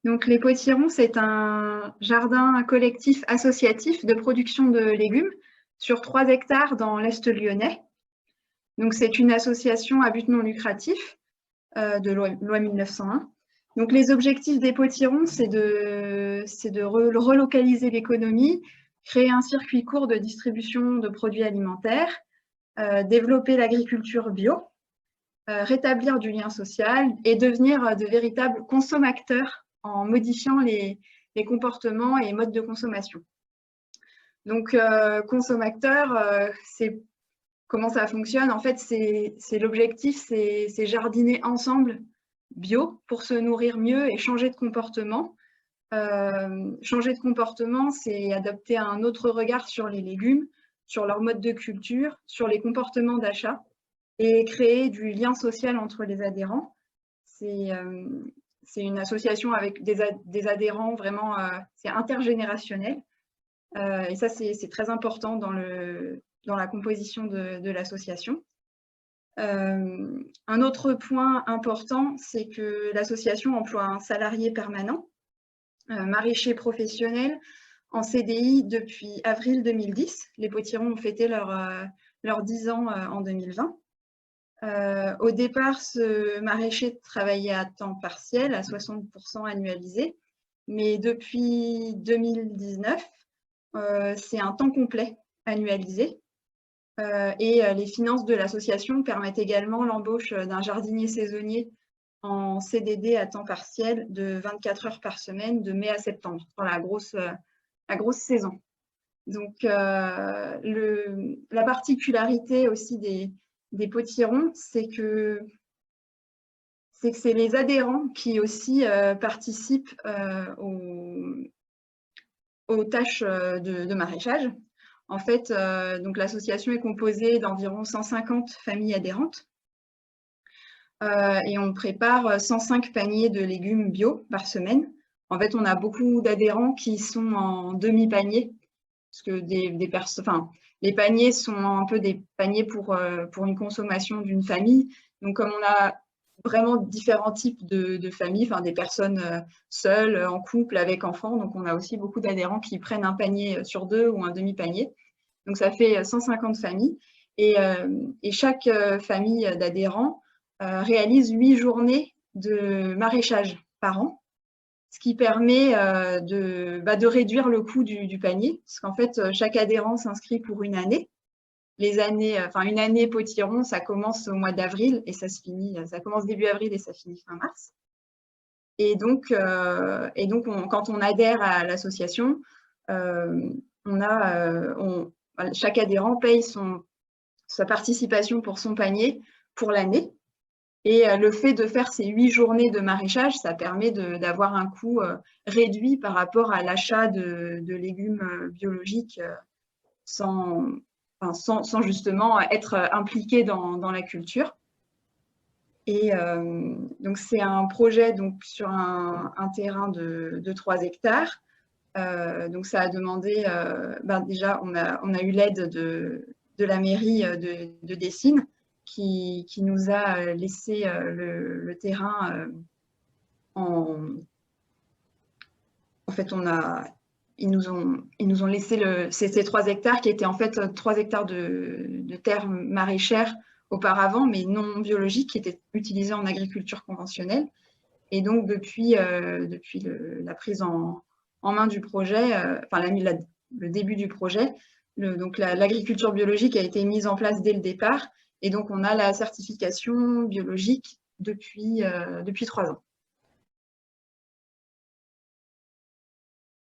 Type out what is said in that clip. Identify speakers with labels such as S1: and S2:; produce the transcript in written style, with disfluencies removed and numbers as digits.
S1: Donc, les Potirons, c'est un jardin collectif associatif de production de légumes sur 3 hectares dans l'Est lyonnais. Donc, c'est une association à but non lucratif de loi 1901. Donc, les objectifs des Potirons, c'est de relocaliser l'économie, créer un circuit court de distribution de produits alimentaires, développer l'agriculture bio, rétablir du lien social et devenir de véritables consommateurs en modifiant les comportements et modes de consommation. Donc, consommateur, c'est comment ça fonctionne. En fait, c'est l'objectif, c'est jardiner ensemble bio pour se nourrir mieux et changer de comportement. Changer de comportement, c'est adopter un autre regard sur les légumes, sur leur mode de culture, sur les comportements d'achat et créer du lien social entre les adhérents. C'est une association avec des adhérents vraiment, c'est intergénérationnel. Et ça, c'est très important dans la composition de l'association. Un autre point important, c'est que l'association emploie un salarié permanent, maraîcher professionnel, en CDI depuis avril 2010. Les Potirons ont fêté leurs 10 ans en 2020. Au départ, ce maraîcher travaillait à temps partiel, à 60% annualisé, mais depuis 2019, c'est un temps complet annualisé. Et les finances de l'association permettent également l'embauche d'un jardinier saisonnier en CDD à temps partiel de 24 heures par semaine de mai à septembre, dans la grosse saison. Donc, la particularité aussi des Potirons, c'est que c'est les adhérents qui aussi participent aux tâches de maraîchage. En fait, donc l'association est composée d'environ 150 familles adhérentes et on prépare 105 paniers de légumes bio par semaine. En fait, on a beaucoup d'adhérents qui sont en demi-panier, parce que les paniers sont un peu des paniers pour une consommation d'une famille. Donc, comme on a vraiment différents types de familles, des personnes seules, en couple, avec enfants, donc on a aussi beaucoup d'adhérents qui prennent un panier sur 2 ou un demi-panier. Donc, ça fait 150 familles. Et chaque famille d'adhérents réalise 8 journées de maraîchage par an, ce qui permet de réduire le coût du panier, parce qu'en fait, chaque adhérent s'inscrit pour une année. Une année Potiron, ça commence au mois d'avril et ça commence début avril et ça finit fin mars. Et donc, quand on adhère à l'association, chaque adhérent paye sa participation pour son panier pour l'année. Et le fait de faire ces 8 journées de maraîchage, ça permet d'avoir un coût réduit par rapport à l'achat de légumes biologiques sans justement être impliqué dans la culture. Et donc, c'est un projet sur un terrain de 3 hectares. Donc, ça a demandé, déjà, on a eu l'aide de la mairie de Dessines qui nous a laissé le terrain en fait, ils nous ont laissé ces 3 hectares qui étaient en fait 3 hectares de terres maraîchères auparavant, mais non biologiques, qui étaient utilisées en agriculture conventionnelle. Et donc, depuis la prise en main du projet, le début du projet, l'agriculture biologique a été mise en place dès le départ. Et donc, on a la certification biologique depuis 3 ans.